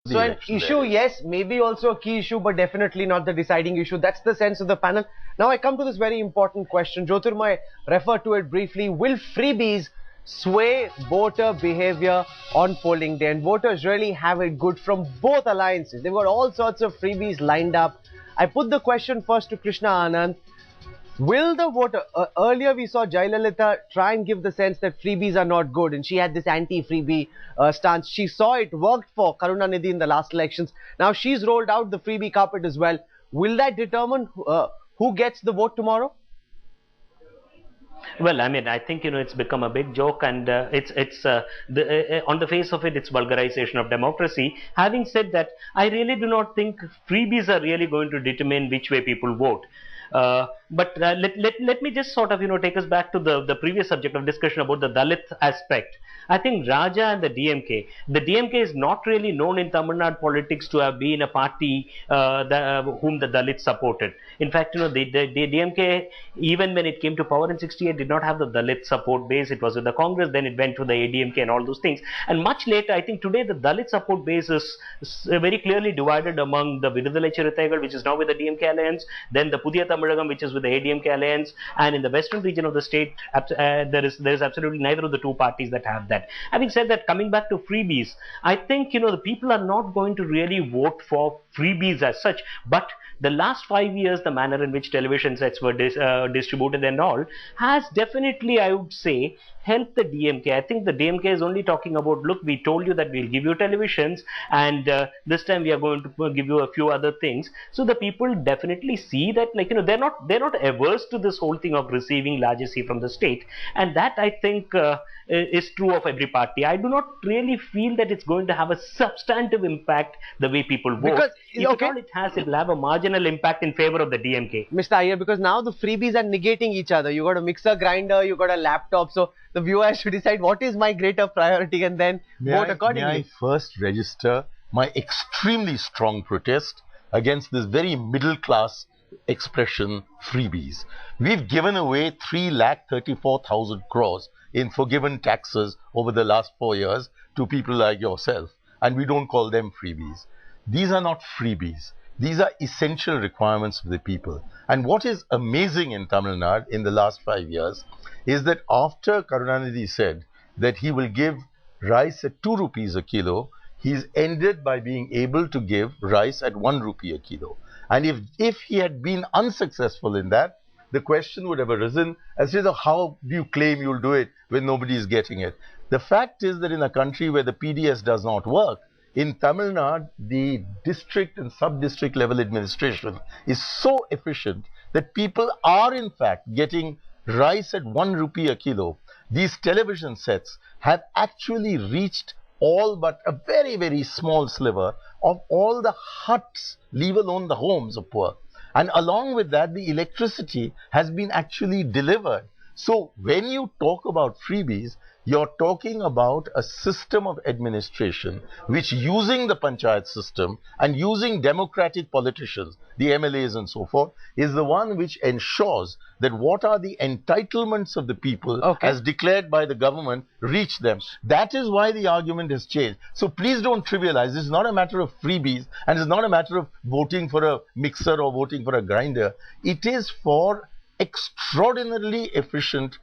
So an issue, yes, maybe also a key issue, but definitely not the deciding issue. That's the sense of the panel. Now I come to this very important question. Jyotirmay referred to it briefly. Will freebies sway voter behavior on polling day? And voters really have it good from both alliances. They've got all sorts of freebies lined up. I put the question first to Krishna Anand. Will the voter, earlier we saw Jayalalitha try and give the sense that freebies are not good, and she had this anti-freebie stance. She saw it worked for Karunanidhi in the last elections. Now she's rolled out the freebie carpet as well. Will that determine who gets the vote tomorrow? Well, I mean, I think, it's become a big joke, and on the face of it, it's vulgarization of democracy. Having said that, I really do not think freebies are really going to determine which way people vote. But let me just sort of take us back to the previous subject of discussion about the Dalit aspect. I think Raja and the DMK is not really known in Tamil Nadu politics to have been a party whom the Dalits supported. In fact, the DMK, even when it came to power in '68, did not have the Dalit support base. It was with the Congress, then it went to the ADMK and all those things. And much later, I think today the Dalit support base is very clearly divided among the Vidudhalai Chirutaigal, which is now with the DMK alliance, then the Pudhiya Tamilagam, which is with the ADMK alliance, and in the western region of the state, there is absolutely neither of the two parties that have that. Having said that, coming back to freebies, I think the people are not going to really vote for freebies as such, but the last 5 years, the manner in which television sets were distributed and all has definitely, I would say, helped the DMK. I think the DMK is only talking about, look, we told you that we'll give you televisions, and this time we are going to give you a few other things. So the people definitely see that, they're not averse to this whole thing of receiving largesse from the state, and that, I think, is true of every party. I do not really feel that it's going to have a substantive impact the way people vote. Because, if at all it has, it will have a marginal impact in favor of the DMK. Mr. Iyer, because now the freebies are negating each other. You got a mixer grinder, you got a laptop, so the viewer has to decide what is my greater priority and then vote accordingly. May I first register my extremely strong protest against this very middle class expression, freebies. We've given away 3,34,000 crores in forgiven taxes over the last 4 years to people like yourself, and we don't call them freebies. These are not freebies. These are essential requirements of the people. And what is amazing in Tamil Nadu in the last 5 years is that after Karunanidhi said that he will give rice at 2 rupees a kilo, he's ended by being able to give rice at 1 rupee a kilo. And if he had been unsuccessful in that, the question would have arisen as to how do you claim you'll do it when nobody is getting it. The fact is that in a country where the PDS does not work, in Tamil Nadu, the district and sub-district level administration is so efficient that people are in fact getting rice at 1 rupee a kilo. These television sets have actually reached all but a very, very small sliver of all the huts, leave alone the homes of poor. And along with that, the electricity has been actually delivered. So when you talk about freebies, you're talking about a system of administration which, using the panchayat system and using democratic politicians, the MLAs and so forth, is the one which ensures that what are the entitlements of the people as declared by the government reach them. That is why the argument has changed. So please don't trivialize. This is not a matter of freebies, and it's not a matter of voting for a mixer or voting for a grinder. It is for extraordinarily efficient